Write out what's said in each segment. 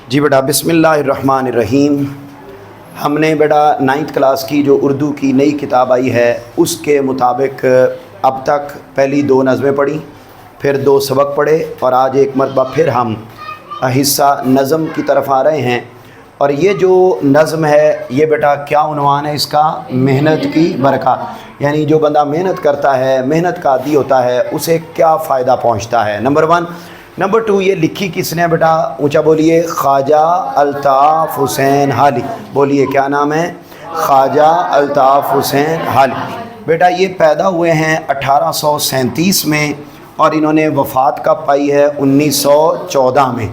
جی بیٹا बिस्मिल्लाहिर्रहमानिर्रहीम। हमने बेटा 9th क्लास की जो उर्दू की नई किताब आई है उसके मुताबिक अब तक पहली 2 नज़में पढ़ी, फिर 2 सबक पढ़े और आज एक मरतबा फिर हम हिस्सा नज़म की तरफ आ रहे हैं। और ये जो नज़म है ये बेटा क्या उन्वान है इसका? मेहनत की बरकत। यानी जो बंदा मेहनत करता है, मेहनत का आदी होता है, उसे क्या फ़ायदा पहुँचता है, नंबर 1। नंबर 2, ये लिखी किसने बेटा? ऊंचा बोलिए। ख्वाजा अल्ताफ़ हुसैन हाली। बोलिए क्या नाम है? ख्वाजा अल्ताफ़ हुसैन हाली। बेटा ये पैदा हुए हैं 1837 में और इन्होंने वफ़ात कब पाई है? 1914 में।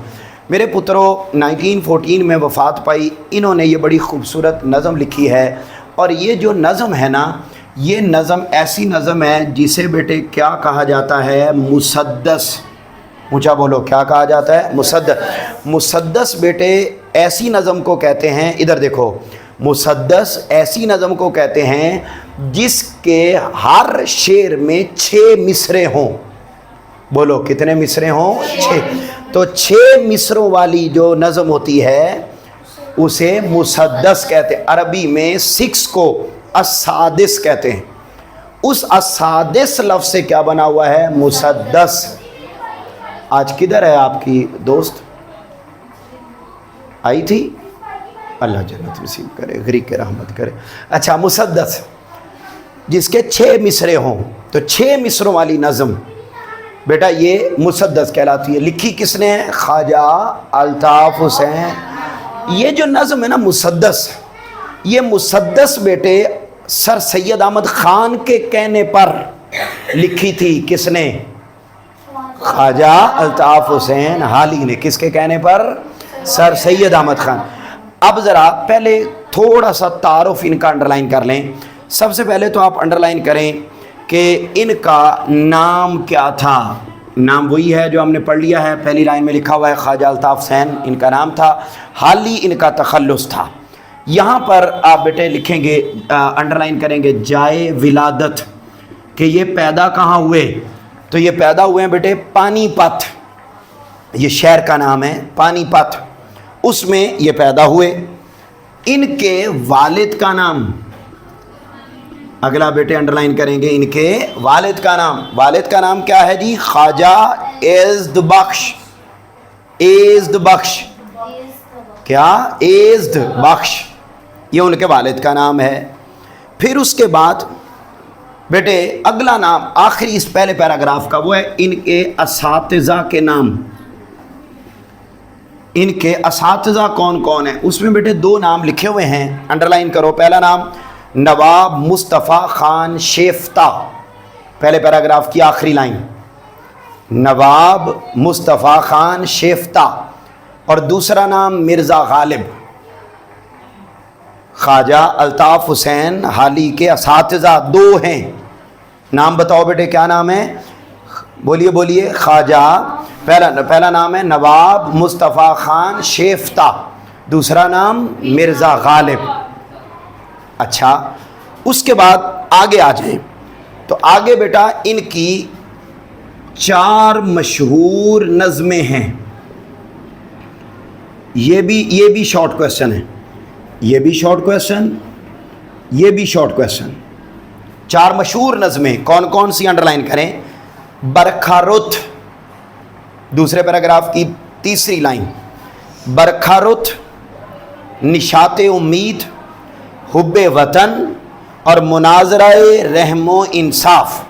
मेरे पुत्रों 1914 में वफ़ात पाई। इन्होंने ये बड़ी खूबसूरत नज़म लिखी है और ये जो नज़म है ना, ये नज़म ऐसी नज़म है जिसे बेटे क्या कहा जाता है? मुसद्दस। ऊंचा बोलो, क्या कहा जाता है? मुसद्दस। मुसद्दस बेटे ऐसी नज़म को कहते हैं, इधर देखो, मुसद्दस ऐसी नज़म को कहते हैं जिसके हर शेर में 6 मिसरे हों। बोलो कितने मिसरे हों? 6। तो 6 मिसरों वाली जो नज़म होती है उसे मुसद्दस कहते हैं। अरबी में 6 को असादिस कहते हैं। उस असादिस लफ्ज़ से क्या बना हुआ है? मुसद्दस। आज किधर है आपकी दोस्त? आई थी? अल्लाह जन्नत नसीब करे, गरीब के रहमत करे। अच्छा, मुसद्दस जिसके 6 मिसरे हों, तो 6 मिसरों वाली नज़म बेटा ये मुसद्दस कहलाती है। लिखी किसने है? ख्वाजा अल्ताफ़ हुसैन। ये जो नज़म है ना मुसद्दस, ये मुसद्दस बेटे सर सैयद अहमद ख़ान के कहने पर लिखी थी। किसने? ख्वाजा अल्ताफ़ हुसैन हाली ने। किसके कहने पर? सर सैयद अहमद ख़ान। अब ज़रा पहले थोड़ा सा तारुफ इनका अंडरलाइन कर लें। सबसे पहले तो आप अंडरलाइन करें कि इनका नाम क्या था। नाम वही है जो हमने पढ़ लिया है, पहली लाइन में लिखा हुआ है ख्वाजा अल्ताफ़ हुसैन इनका नाम था। हाली इनका तखल्लुस था। यहाँ पर आप बेटे लिखेंगे, अंडरलाइन करेंगे जाए विलादत, कि ये पैदा कहाँ हुए? तो ये पैदा हुए हैं बेटे पानीपत। ये शहर का नाम है पानीपत, उसमें ये पैदा हुए। इनके वालिद का नाम, अगला बेटे अंडरलाइन करेंगे, इनके वालिद का नाम। वालिद का नाम क्या है जी? ख्वाजा एज़्द बख्श। एज़्द बख्श, क्या? एज़्द बख्श, ये उनके वालिद का नाम है। फिर उसके बाद बेटे अगला नाम, आखिरी इस पहले पैराग्राफ का, वो है इनके असातिज़ा के नाम। इनके असातिज़ा कौन कौन है? उसमें बेटे 2 नाम लिखे हुए हैं, अंडरलाइन करो। पहला नाम नवाब मुस्तफ़ा ख़ान शेफ्ता, पहले पैराग्राफ की आखिरी लाइन, नवाब मुस्तफ़ा ख़ान शेफ्ता। और दूसरा नाम मिर्ज़ा गालिब। ख्वाजा अल्ताफ़ हुसैन हाली के असातिज़ा 2 हैं। नाम बताओ बेटे, क्या नाम है? बोलिए बोलिए। ख्वाजा, पहला नाम है नवाब मुस्तफ़ा ख़ान शेफ्ता, दूसरा नाम मिर्ज़ा गालिब। अच्छा, उसके बाद आगे आ जाएं तो आगे बेटा इनकी 4 मशहूर नज़में हैं। ये भी शॉर्ट क्वेश्चन है, ये भी शॉर्ट क्वेश्चन, ये भी शॉर्ट क्वेश्चन। 4 मशहूर नज़में कौन कौन सी? अंडरलाइन करें। बरखारुत, दूसरे पैराग्राफ की तीसरी लाइन, बरखारुत, निशाते उम्मीद, हुब्बे वतन और मुनाजराए रहमो इंसाफ।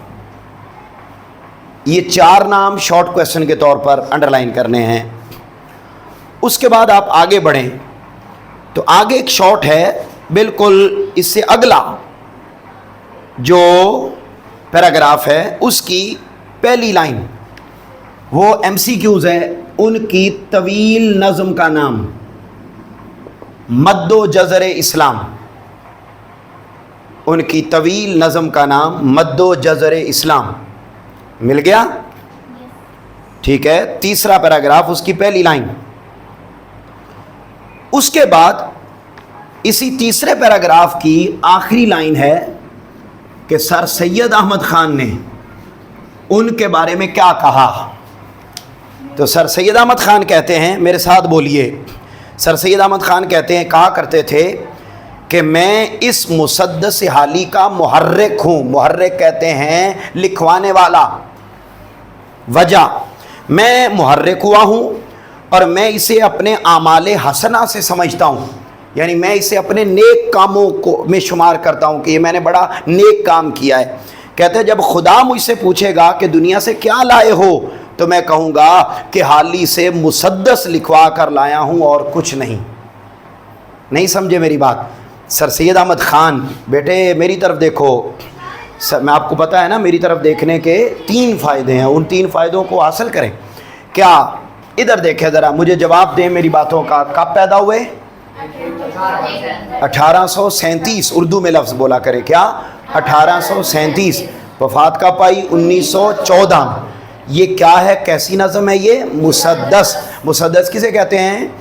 ये 4 नाम शॉर्ट क्वेश्चन के तौर पर अंडरलाइन करने हैं। उसके बाद आप आगे बढ़ें तो आगे एक शॉर्ट है बिल्कुल, इससे अगला जो पैराग्राफ है उसकी पहली लाइन, वो MCQs है। उनकी तवील नज़म का नाम मद्दो जज़र इस्लाम। उनकी तवील नज़म का नाम मद्दो जज़र इस्लाम। मिल गया? ठीक है। तीसरा पैराग्राफ, उसकी पहली लाइन। उसके बाद इसी तीसरे पैराग्राफ की आखिरी लाइन है कि सर सैयद अहमद ख़ान ने उनके बारे में क्या कहा। तो सर सैयद अहमद ख़ान कहते हैं, मेरे साथ बोलिए, सर सैयद अहमद ख़ान कहते हैं, कहा करते थे कि मैं इस मुसद्दस हाली का मुहर्रिक हूँ। मुहर्रिक कहते हैं लिखवाने वाला। वजह, मैं मुहर्रिक हुआ हूँ और मैं इसे अपने आमाले हसना से समझता हूँ, यानी मैं इसे अपने नेक कामों को में शुमार करता हूँ कि ये मैंने बड़ा नेक काम किया है। कहते हैं जब खुदा मुझसे पूछेगा कि दुनिया से क्या लाए हो, तो मैं कहूँगा कि हाली से मुसद्दस लिखवा कर लाया हूँ और कुछ नहीं। नहीं समझे मेरी बात? सर सैयद अहमद ख़ान, बेटे मेरी तरफ देखो। सर मैं आपको पता है ना, मेरी तरफ देखने के 3 फ़ायदे हैं, उन 3 फ़ायदों को हासिल करें। क्या? इधर देखें ज़रा, मुझे जवाब दें मेरी बातों का। कब पैदा हुए? 1837। उर्दू में लफ्ज़ बोला करें। क्या? 1837। वफ़ात का पाई 1914। ये क्या है, कैसी नज़म है ये? मुसद्दस। मुसद्दस किसे कहते हैं?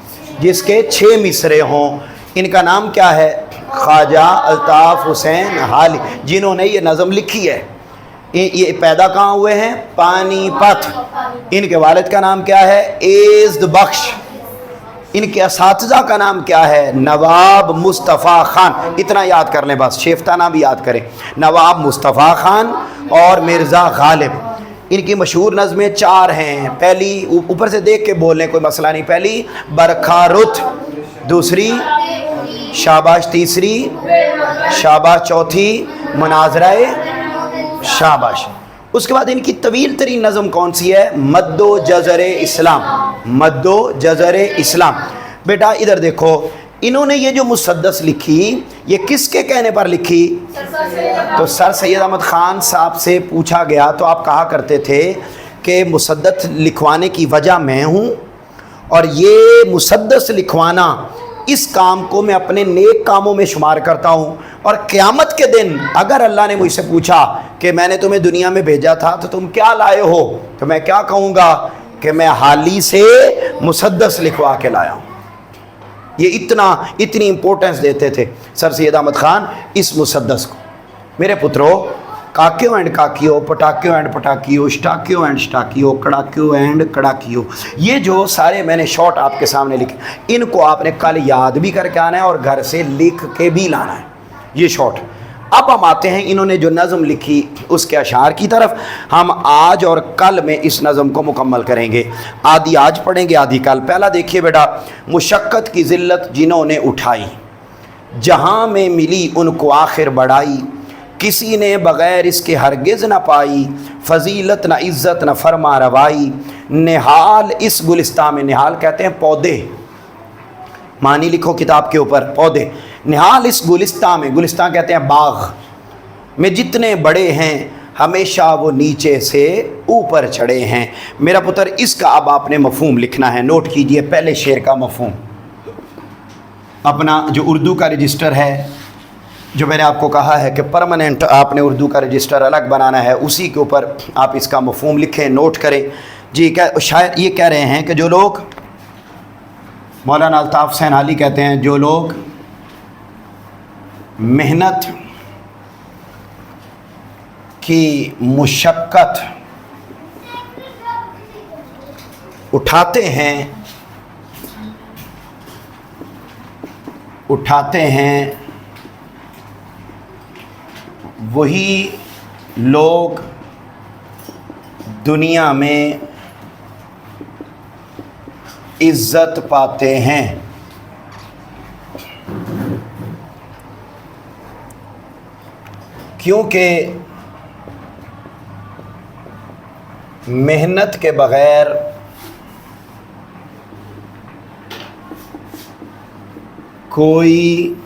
जिसके 6 मिसरे हों। इनका नाम क्या है? ख्वाजा अल्ताफ़ हुसैन हाली, जिन्होंने ये नज़म लिखी है। ये पैदा कहाँ हुए हैं? पानीपत। इनके वालिद का नाम क्या है? एज़्द बख्श। इनके असातिज़ा का नाम क्या है? नवाब मुस्तफ़ा ख़ान। इतना याद कर लें बस, शेफ्ताना भी याद करें। नवाब मुस्तफ़ा ख़ान और मिर्ज़ा गालिब। इनकी मशहूर नज़में 4 हैं। पहली, ऊपर से देख के बोल लें, कोई मसला नहीं। पहली बरखा रुत, दूसरी शाबाश, तीसरी शाबाश, चौथी मुनाज़राए शाबाश। उसके बाद इनकी तवील तरीन नज़म कौन सी है? मद्दो जज़र इस्लाम। मद्दो जज़र इस्लाम। बेटा इधर देखो, इन्होंने ये जो मुसद्दस लिखी, ये किसके कहने पर लिखी? तो सर सैयद अहमद ख़ान साहब से पूछा गया तो आप कहा करते थे कि मुसद्दस लिखवाने की वजह मैं हूँ, और ये मुसद्दस लिखवाना, इस काम को मैं अपने नेक कामों में शुमार करता हूँ। और क़यामत के दिन अगर अल्लाह ने मुझसे पूछा कि मैंने तुम्हें दुनिया में भेजा था तो तुम क्या लाए हो, तो मैं क्या कहूँगा कि मैं हाली से मुसद्दस लिखवा के लाया हूँ। ये इतनी इम्पोर्टेंस देते थे सर सैयद अहमद ख़ान इस मुसद्दस को। मेरे पुत्रों, काक्यों एंड काकियों, पटाकियों एंड पटाकियों, स्टाकियों एंड स्टाकियों, कड़ाकियों एंड कड़ाकियों, ये जो सारे मैंने शॉर्ट आपके सामने लिखे, इनको आपने कल याद भी करके आना है और घर से लिख के भी लाना है, ये शॉर्ट। अब हम आते हैं इन्होंने जो नज़म लिखी उसके अशार की तरफ। हम आज और कल में इस नज़म को मुकम्मल करेंगे। आधी आज पढ़ेंगे, आधी कल। पहला देखिए बेटा, मुशक्क़त की ज़िल्लत जिन्होंने उठाई, जहाँ में मिली उनको आखिर बढ़ाई, किसी ने बग़ैर इसके हरगिज़ न पाई, फ़जीलत न इज़्ज़त न फरमा रवाई, निहाल इस गुलिस्तान में, निहाल कहते हैं पौधे, मानी लिखो किताब के ऊपर, पौधे। निहाल इस गुलिस्तान में, गुलिस्तान कहते हैं बाग़ में, जितने बड़े हैं हमेशा वो नीचे से ऊपर चढ़े हैं। मेरा पुत्र, इसका अब आपने मफ़हूम लिखना है। नोट कीजिए पहले शेर का मफ़हूम। अपना जो उर्दू का रजिस्टर है, जो मैंने आपको कहा है कि परमानेंट आपने उर्दू का रजिस्टर अलग बनाना है, उसी के ऊपर आप इसका मफ़हूम लिखें, नोट करें जी। क्या शायद ये कह रहे हैं कि जो लोग, मौलाना अल्ताफ़ हुसैन हाली कहते हैं, जो लोग मेहनत की मुशक्क़त उठाते हैं वही लोग दुनिया में इज़्ज़त पाते हैं। क्योंकि मेहनत के बग़ैर कोई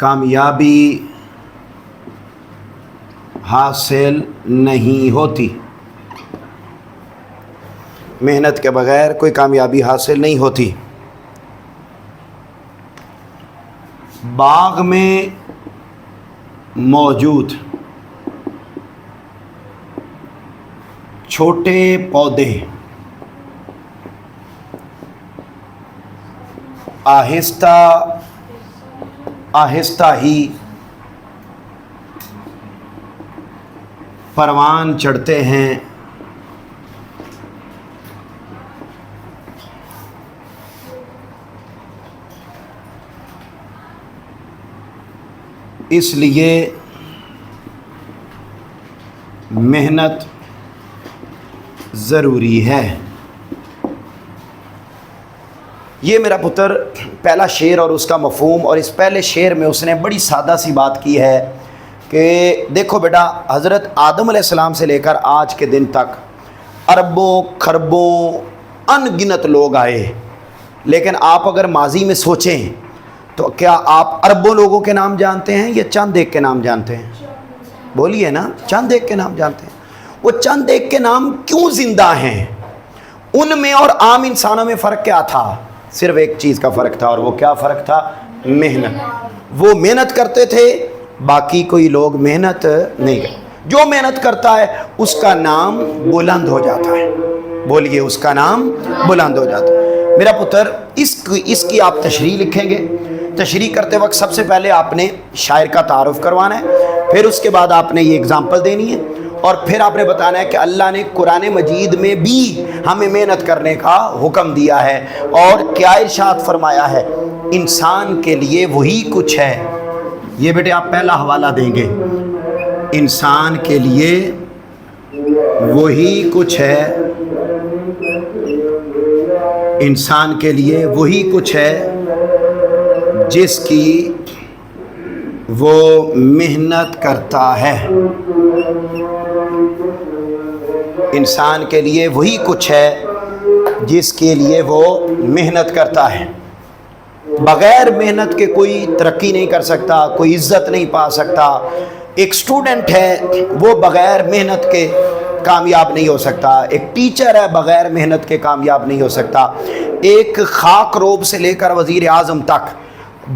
कामयाबी हासिल नहीं होती। मेहनत के बग़ैर कोई कामयाबी हासिल नहीं होती। बाग़ में मौजूद छोटे पौधे आहिस्ता आहिस्ता ही परवान चढ़ते हैं اس لیے محنت ضروری ہے۔ یہ میرا پتر پہلا شعر اور اس کا مفہوم، اور اس پہلے شعر میں اس نے بڑی سادہ سی بات کی ہے کہ دیکھو بیٹا، حضرت آدم علیہ السلام سے لے کر آج کے دن تک اربوں خربوں ان گنت لوگ آئے، لیکن آپ اگر ماضی میں سوچیں تو کیا آپ اربوں لوگوں کے نام جانتے ہیں یا چند ایک کے نام جانتے ہیں؟ بولیے نا، چند ایک کے نام جانتے ہیں۔ وہ چند ایک کے نام کیوں زندہ ہیں؟ ان میں اور عام انسانوں میں فرق کیا تھا؟ صرف ایک چیز کا فرق تھا، اور وہ کیا فرق تھا؟ محنت۔ وہ محنت کرتے تھے، باقی کوئی لوگ محنت نہیں کرتے۔ جو محنت کرتا ہے اس کا نام بلند ہو جاتا ہے۔ بولیے، اس کا نام بلند ہو جاتا ہے۔ میرا پتر اس کی آپ تشریح لکھیں گے۔ تشریح کرتے وقت سب سے پہلے آپ نے شاعر کا تعارف کروانا ہے، پھر اس کے بعد آپ نے یہ اگزامپل دینی ہے، اور پھر آپ نے بتانا ہے کہ اللہ نے قرآن مجید میں بھی ہمیں محنت کرنے کا حکم دیا ہے، اور کیا ارشاد فرمایا ہے؟ انسان کے لیے وہی کچھ ہے۔ یہ بیٹے آپ پہلا حوالہ دیں گے، انسان کے لیے وہی کچھ ہے، انسان کے لیے وہی کچھ ہے جس کی وہ محنت کرتا ہے۔ انسان کے لیے وہی کچھ ہے جس کے لیے وہ محنت کرتا ہے۔ بغیر محنت کے کوئی ترقی نہیں کر سکتا، کوئی عزت نہیں پا سکتا۔ ایک اسٹوڈنٹ ہے، وہ بغیر محنت کے کامیاب نہیں ہو سکتا۔ ایک ٹیچر ہے، بغیر محنت کے کامیاب نہیں ہو سکتا۔ ایک خاک روب سے لے کر وزیر اعظم تک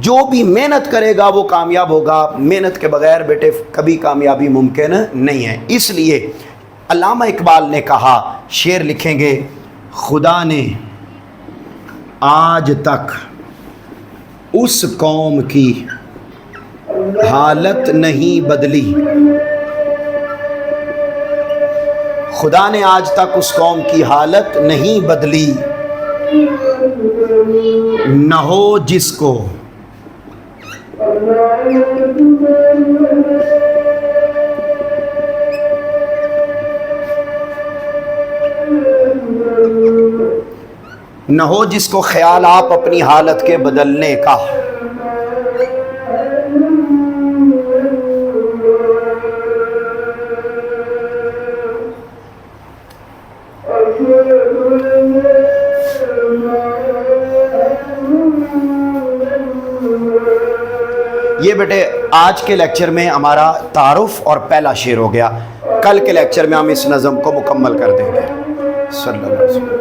جو بھی محنت کرے گا وہ کامیاب ہوگا۔ محنت کے بغیر بیٹے کبھی کامیابی ممکن نہیں ہے۔ اس لیے علامہ اقبال نے کہا، شعر لکھیں گے، خدا نے آج تک اس قوم کی حالت نہیں بدلی، خدا نے آج تک اس قوم کی حالت نہیں بدلی، نہ ہو جس کو نہ ہو جس کو خیال آپ اپنی حالت کے بدلنے کا۔ یہ بیٹے آج کے لیکچر میں ہمارا تعارف اور پہلا شعر ہو گیا۔ کل کے لیکچر میں ہم اس نظم کو مکمل کر دیں گے۔ صلی اللہ علیہ وسلم۔